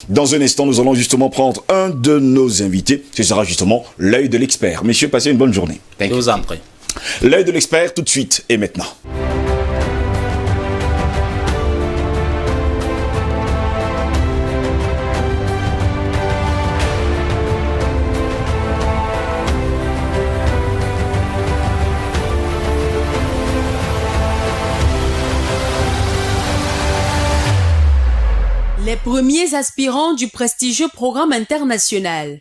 Dans un instant, nous allons justement prendre un de nos invités. Ce sera justement l'œil de l'expert. Messieurs, passez une bonne journée. Je vous en prie. L'œil de l'expert tout de suite et maintenant. Les premiers aspirants du prestigieux programme international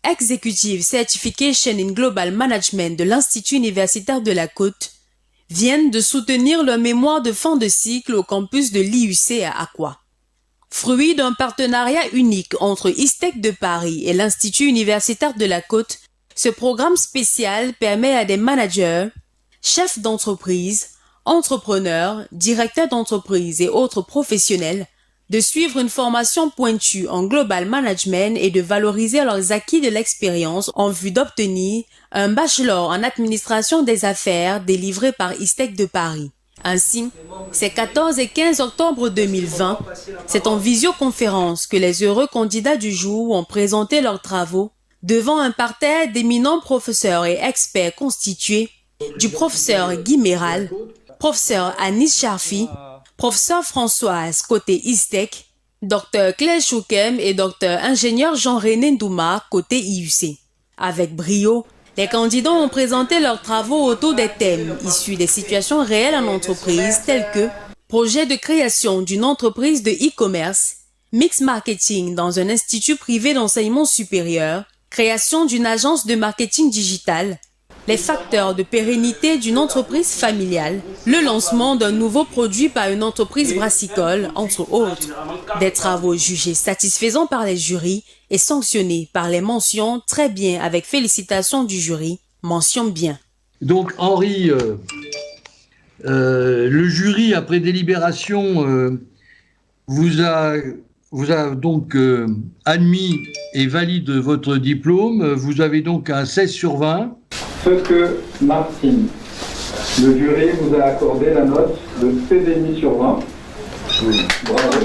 Executive Certification in Global Management de l'Institut universitaire de la Côte viennent de soutenir leur mémoire de fin de cycle au campus de l'IUC à Akwa. Fruit d'un partenariat unique entre ISTEC de Paris et l'Institut universitaire de la Côte, ce programme spécial permet à des managers, chefs d'entreprise, entrepreneurs, directeurs d'entreprise et autres professionnels de suivre une formation pointue en global management et de valoriser leurs acquis de l'expérience en vue d'obtenir un bachelor en administration des affaires délivré par ISTEC de Paris. Ainsi, c'est 14 et 15 octobre 2020, c'est en visioconférence que les heureux candidats du jour ont présenté leurs travaux devant un parterre d'éminents professeurs et experts constitués du professeur Guy Méral, professeur Anis Charfi, professeur Françoise côté ISTEC, Dr Claire Choukem et Dr ingénieur Jean-René Ndouma côté IUC. Avec brio, les candidats ont présenté leurs travaux autour des thèmes issus des situations réelles en entreprise tels que projet de création d'une entreprise de e-commerce, mix marketing dans un institut privé d'enseignement supérieur, création d'une agence de marketing digital, les facteurs de pérennité d'une entreprise familiale, le lancement d'un nouveau produit par une entreprise brassicole, entre autres. Des travaux jugés satisfaisants par les jurys et sanctionnés par les mentions très bien avec félicitations du jury, mention bien. Donc Henri, le jury après délibération vous a donc admis et valide votre diplôme. Vous avez donc un 16 sur 20. Ce que Martine, le jury vous a accordé la note de 7,5 sur 20. Bravo.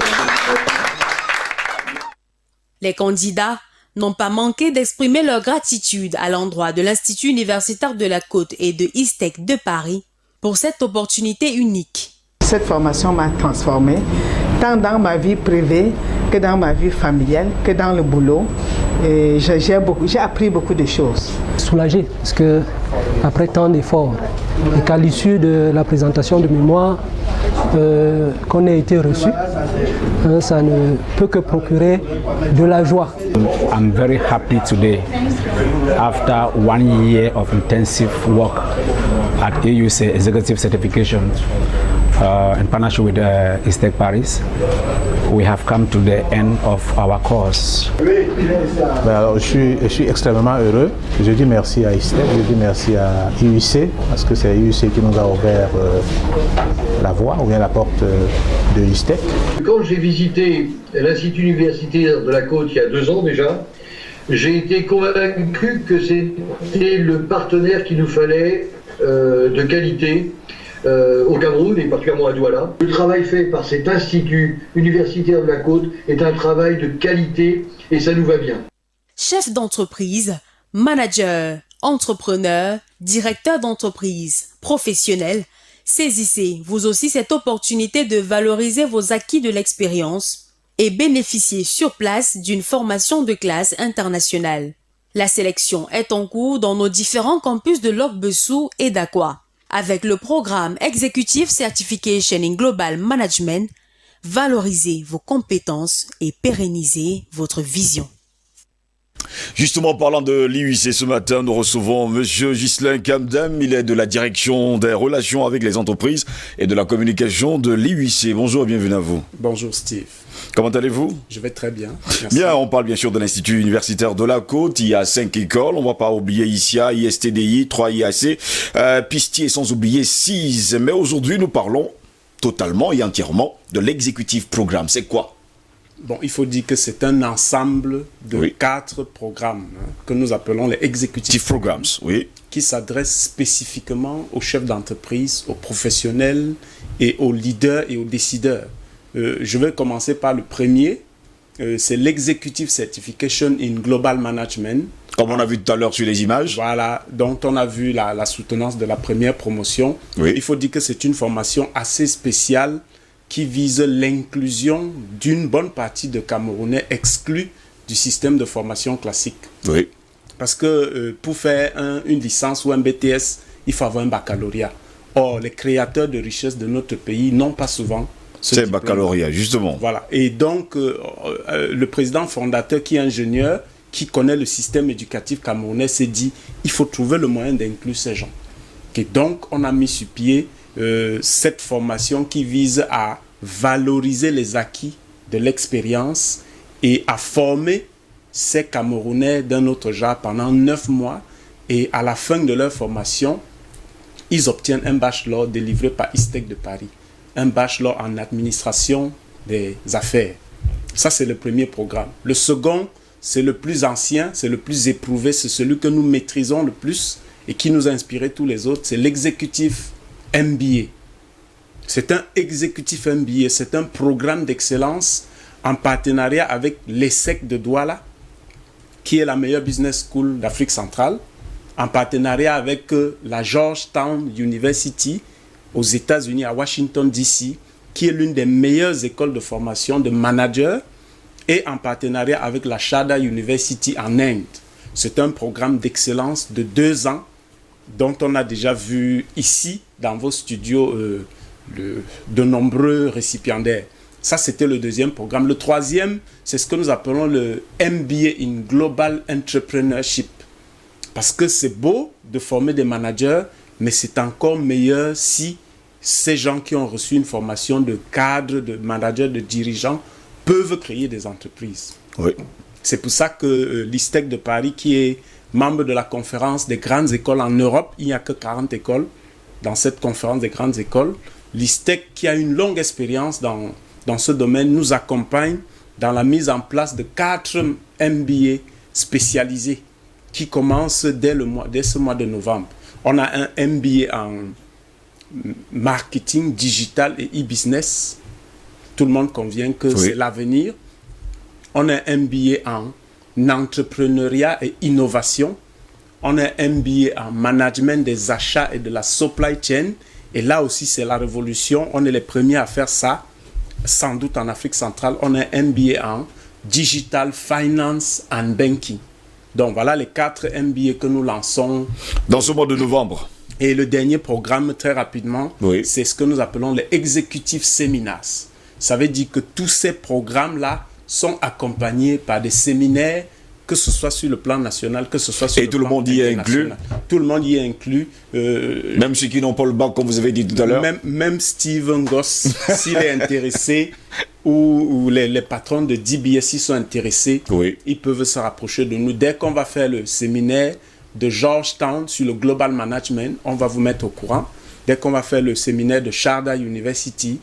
Les candidats n'ont pas manqué d'exprimer leur gratitude à l'endroit de l'Institut universitaire de la Côte et de ISTEC de Paris pour cette opportunité unique. Cette formation m'a transformée, tant dans ma vie privée que dans ma vie familiale, que dans le boulot. Et j'ai appris beaucoup de choses. Soulagé, parce que après tant d'efforts, et qu'à l'issue de la présentation de mémoire, qu'on ait été reçu, ça ne peut que procurer de la joie. I'm very happy today, after 1 year of intensive work at EUC Executive Certification in partnership with ISTEC Paris. We have come to the end of our course. Alors, je suis extrêmement heureux. Je dis merci à ISTEC, je dis merci à IUC, parce que c'est IUC qui nous a ouvert la voie, ou bien la porte de ISTEC. Quand j'ai visité l'Institut universitaire de la Côte il y a 2 ans déjà, j'ai été convaincu que c'était le partenaire qu'il nous fallait de qualité au Cameroun et particulièrement à Douala. Le travail fait par cet institut universitaire de la Côte est un travail de qualité et ça nous va bien. Chef d'entreprise, manager, entrepreneur, directeur d'entreprise, professionnel, saisissez vous aussi cette opportunité de valoriser vos acquis de l'expérience et bénéficier sur place d'une formation de classe internationale. La sélection est en cours dans nos différents campus de Lok-Bessou et d'Akwa. Avec le programme Executive Certification in Global Management, valorisez vos compétences et pérennisez votre vision. Justement, parlant de l'IUC, ce matin, nous recevons Monsieur Ghislain Kamdem. Il est de la direction des relations avec les entreprises et de la communication de l'IUC. Bonjour et bienvenue à vous. Bonjour Steve. Comment allez-vous? Je vais très bien. Merci. Bien, on parle bien sûr de l'Institut universitaire de la Côte. Il y a 5 écoles. On ne va pas oublier ISIA, ISTDI, 3 IAC, Pistier, sans oublier 6. Mais aujourd'hui, nous parlons totalement et entièrement de l'executive programme. C'est quoi? Bon, il faut dire que c'est un ensemble de 4 programmes que nous appelons les executive programs, qui s'adressent spécifiquement aux chefs d'entreprise, aux professionnels et aux leaders et aux décideurs. Je vais commencer par le premier, c'est l'Executive Certification in Global Management. Comme on a vu tout à l'heure sur les images. Voilà, dont on a vu la soutenance de la première promotion. Oui. Il faut dire que c'est une formation assez spéciale qui vise l'inclusion d'une bonne partie de Camerounais exclus du système de formation classique. Oui. Parce que pour faire une licence ou un BTS, il faut avoir un baccalauréat. Or, les créateurs de richesse de notre pays n'ont pas souvent ce diplôme. C'est baccalauréat, justement. Voilà. Et donc, le président fondateur qui est ingénieur, qui connaît le système éducatif camerounais, s'est dit, il faut trouver le moyen d'inclure ces gens. Et donc, on a mis sur pied cette formation qui vise à valoriser les acquis de l'expérience et à former ces Camerounais d'un autre genre pendant 9 mois. Et à la fin de leur formation, ils obtiennent un bachelor délivré par ISTEC de Paris. Un bachelor en administration des affaires. Ça, c'est le premier programme. Le second, c'est le plus ancien, c'est le plus éprouvé, c'est celui que nous maîtrisons le plus et qui nous a inspiré tous les autres. C'est l'exécutif MBA. C'est un exécutif MBA, c'est un programme d'excellence en partenariat avec l'ESSEC de Douala, qui est la meilleure business school d'Afrique centrale, en partenariat avec la Georgetown University aux États-Unis, à Washington, D.C., qui est l'une des meilleures écoles de formation de managers, et en partenariat avec la Shada University en Inde. C'est un programme d'excellence de 2 ans, dont on a déjà vu ici, dans vos studios, de nombreux récipiendaires. Ça, c'était le deuxième programme. Le troisième, c'est ce que nous appelons le MBA in Global Entrepreneurship. Parce que c'est beau de former des managers, mais c'est encore meilleur si ces gens qui ont reçu une formation de cadre, de manager, de dirigeants, peuvent créer des entreprises. Oui. C'est pour ça que l'ISTEC de Paris, qui est membre de la conférence des grandes écoles en Europe, il n'y a que 40 écoles dans cette conférence des grandes écoles. L'ISTEC, qui a une longue expérience dans ce domaine, nous accompagne dans la mise en place de 4 MBA spécialisés qui commencent dès ce mois de novembre. On a un MBA en marketing digital et e-business. Tout le monde convient que c'est l'avenir. On a un MBA en entrepreneuriat et innovation. On a un MBA en management des achats et de la supply chain. Et là aussi, c'est la révolution. On est les premiers à faire ça, sans doute en Afrique centrale. On a un MBA en digital finance and banking. Donc voilà les 4 MBA que nous lançons dans ce mois de novembre. Et le dernier programme, très rapidement, c'est ce que nous appelons les Executive Seminars. Ça veut dire que tous ces programmes-là sont accompagnés par des séminaires, que ce soit sur le plan national, que ce soit sur le plan international. Et tout le monde y est inclus. Tout le monde y est inclus. Même ceux qui n'ont pas le bac, comme vous avez dit tout à l'heure. Même Steven Goss, s'il est intéressé, ou les patrons de DBS sont intéressés, ils peuvent se rapprocher de nous. Dès qu'on va faire le séminaire de Georgetown sur le Global Management, on va vous mettre au courant. Dès qu'on va faire le séminaire de Shada University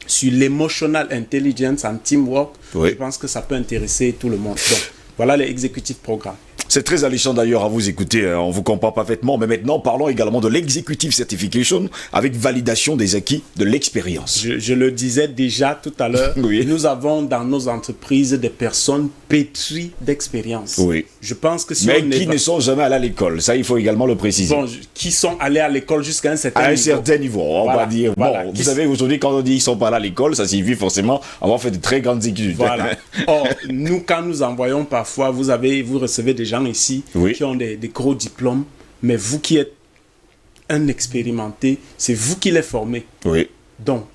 sur l'Emotional Intelligence and Teamwork, je pense que ça peut intéresser tout le monde. Donc, voilà les exécutifs programmes. C'est très alléchant d'ailleurs à vous écouter, on vous comprend parfaitement, mais maintenant parlons également de l'Executive Certification avec validation des acquis de l'expérience. Je le disais déjà tout à l'heure, nous avons dans nos entreprises des personnes pétries d'expérience. Oui. Je pense que si mais qui ne sont jamais allés à l'école, ça il faut également le préciser. Bon, qui sont allés à l'école jusqu'à un certain niveau. certain niveau, on va dire. Voilà. Bon, vous savez, aujourd'hui quand on dit qu'ils ne sont pas allés à l'école, ça signifie forcément avoir fait de très grandes études. Voilà. Or, nous quand nous envoyons parfois, vous recevez des gens ici qui ont des gros diplômes, mais vous qui êtes un expérimenté, c'est vous qui les formez. Oui. Donc,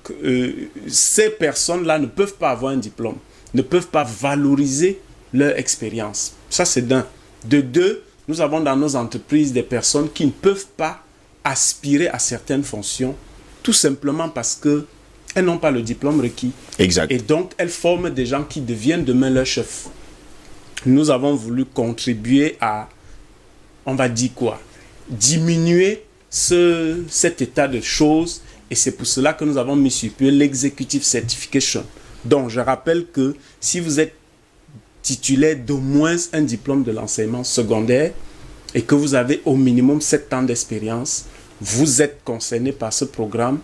ces personnes-là ne peuvent pas avoir un diplôme, ne peuvent pas valoriser leur expérience. Ça, c'est d'un. De 2, nous avons dans nos entreprises des personnes qui ne peuvent pas aspirer à certaines fonctions, tout simplement parce qu'elles n'ont pas le diplôme requis. Exact. Et donc, elles forment des gens qui deviennent demain leurs chefs. Nous avons voulu contribuer à, on va dire quoi, diminuer cet état de choses, et c'est pour cela que nous avons mis sur pied l'Executive Certification. Donc, je rappelle que si vous êtes titulaire d'au moins un diplôme de l'enseignement secondaire et que vous avez au minimum 7 ans d'expérience, vous êtes concerné par ce programme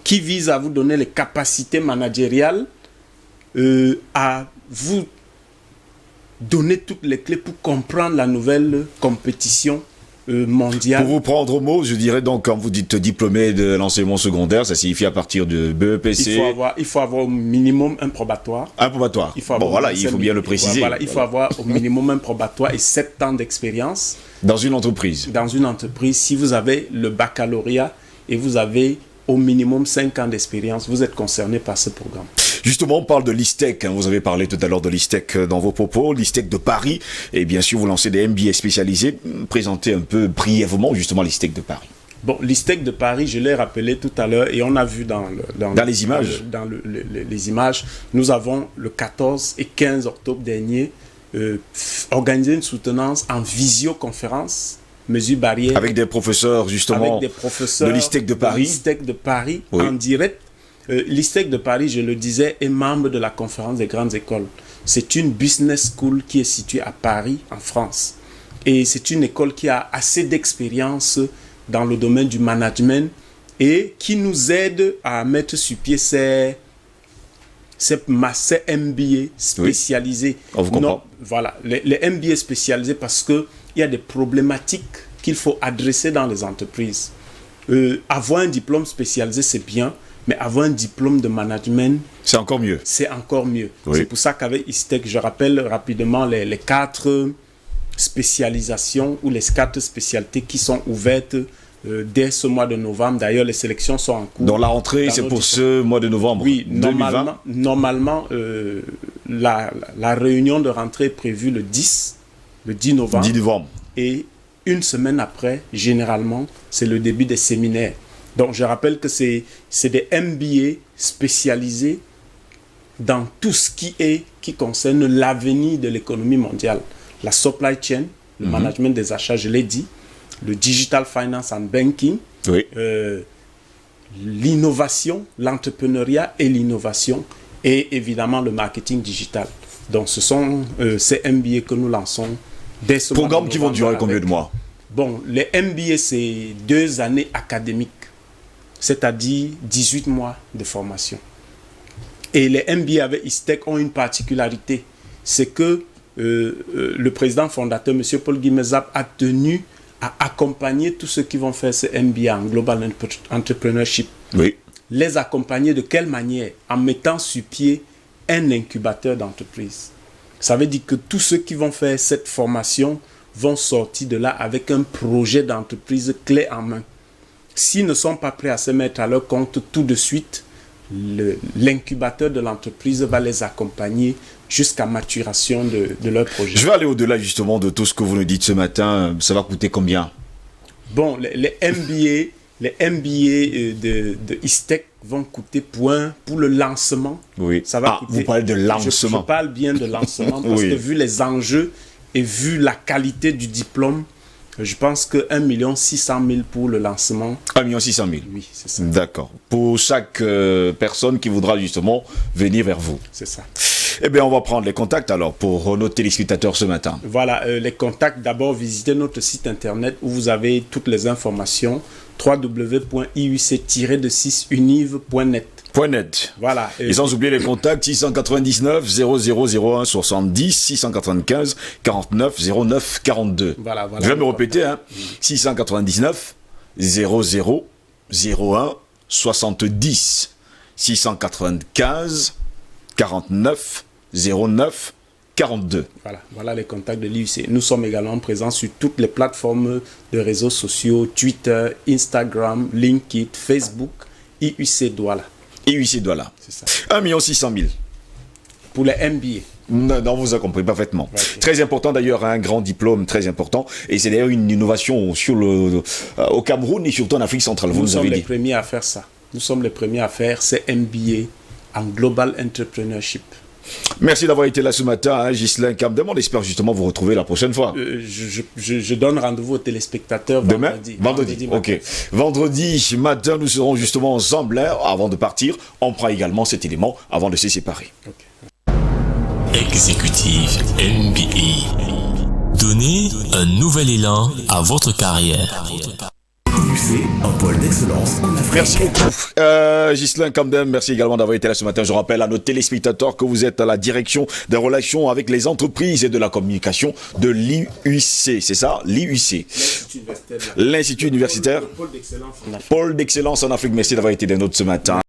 qui vise à vous donner les capacités managériales à vous donner toutes les clés pour comprendre la nouvelle compétition mondiale. Pour vous prendre au mot, je dirais donc, quand vous dites diplômé de l'enseignement secondaire, ça signifie à partir de BEPC. Il faut avoir au minimum un probatoire. Un probatoire. Il faut bien le préciser. Il faut avoir au minimum un probatoire et 7 ans d'expérience. Dans une entreprise. Dans une entreprise, si vous avez le baccalauréat et vous avez au minimum 5 ans d'expérience, vous êtes concerné par ce programme. Justement, on parle de l'ISTEC. Vous avez parlé tout à l'heure de l'ISTEC dans vos propos. L'ISTEC de Paris. Et bien sûr, vous lancez des MBA spécialisés. Présentez un peu brièvement justement l'ISTEC de Paris. Bon, l'ISTEC de Paris, je l'ai rappelé tout à l'heure et on a vu dans les images. Les images, nous avons le 14 et 15 octobre dernier organisé une soutenance en visioconférence, mesures barrières. Avec des professeurs justement de l'ISTEC de Paris. L'ISTEC de Paris oui. En direct. L'ISTEC de Paris, je le disais, est membre de la conférence des grandes écoles. C'est une business school qui est située à Paris, en France. Et c'est une école qui a assez d'expérience dans le domaine du management et qui nous aide à mettre sur pied ces MBA spécialisés. Oui. On vous comprend. Voilà, les MBA spécialisés parce qu'il y a des problématiques qu'il faut adresser dans les entreprises. Avoir un diplôme spécialisé, c'est bien. Mais avoir un diplôme de management, c'est encore mieux. C'est encore mieux. Oui. C'est pour ça qu'avec ISTEC, je rappelle rapidement les 4 spécialisations ou les 4 spécialités qui sont ouvertes dès ce mois de novembre. D'ailleurs, les sélections sont en cours. Donc la rentrée, c'est pour ce mois de novembre. Oui, 2020. normalement la réunion de rentrée est prévue le 10 novembre. 10 novembre. Et une semaine après, généralement, c'est le début des séminaires. Donc, je rappelle que c'est des MBA spécialisés dans tout ce qui concerne l'avenir de l'économie mondiale. La supply chain, le management des achats, je l'ai dit, le digital finance and banking, oui. L'innovation, l'entrepreneuriat et l'innovation, et évidemment le marketing digital. Donc, ce sont ces MBA que nous lançons dès ce mois de novembre. Programmes qui vont durer combien de mois? Bon, les MBA, c'est 2 années académiques. C'est-à-dire 18 mois de formation. Et les MBA avec ISTEC ont une particularité, c'est que le président fondateur, M. Paul Guimezap, a tenu à accompagner tous ceux qui vont faire ce MBA en Global Entrepreneurship. Oui. Les accompagner de quelle manière? En mettant sur pied un incubateur d'entreprise. Ça veut dire que tous ceux qui vont faire cette formation vont sortir de là avec un projet d'entreprise clé en main. S'ils ne sont pas prêts à se mettre à leur compte tout de suite, l'incubateur de l'entreprise va les accompagner jusqu'à maturation de leur projet. Je vais aller au-delà justement de tout ce que vous nous dites ce matin. Ça va coûter combien? Bon, les MBA de ISTEC vont coûter pour le lancement. Oui. Ça va coûter, vous parlez de lancement. Je parle bien de lancement parce que vu les enjeux et vu la qualité du diplôme, je pense que 1 600 000 pour le lancement. 1 600 000. Oui, c'est ça. D'accord. Pour chaque personne qui voudra justement venir vers vous. C'est ça. Eh bien, on va prendre les contacts alors pour nos téléspectateurs ce matin. Voilà, les contacts. D'abord, visitez notre site internet où vous avez toutes les informations. www.iuc-univ.net. Voilà. Et sans oublier les contacts 699 0001 70 695 49 09 42. Voilà. Je vais me répéter, 699 00 01 70 695 49 09 42. Voilà les contacts de l'IUC. Nous sommes également présents sur toutes les plateformes de réseaux sociaux, Twitter, Instagram, LinkedIn, Facebook, IUC Douala. IUC Douala. C'est ça. 1 600 000. Pour les MBA. Non, vous avez compris parfaitement. Ouais, okay. Très important d'ailleurs, un grand diplôme, très important. Et c'est d'ailleurs une innovation au Cameroun et surtout en Afrique centrale. Nous sommes les premiers à faire ça. Nous sommes les premiers à faire ces MBA en Global Entrepreneurship. Merci d'avoir été là ce matin, Ghislain Kamdem. On espère justement vous retrouver la prochaine fois. Je donne rendez-vous aux téléspectateurs vendredi. Ok. Vendredi matin, nous serons justement ensemble. Avant de partir, on prend également cet élément avant de se séparer. Okay. Exécutif MBA. Donnez un nouvel élan à votre carrière. l'IUC, un pôle d'excellence en Afrique. Merci beaucoup. Ghislain Kamdem, merci également d'avoir été là ce matin. Je rappelle à nos téléspectateurs que vous êtes à la direction des relations avec les entreprises et de la communication de l'IUC. C'est ça, l'IUC. L'Institut universitaire. Pôle d'excellence en Afrique. Merci d'avoir été des nôtres ce matin.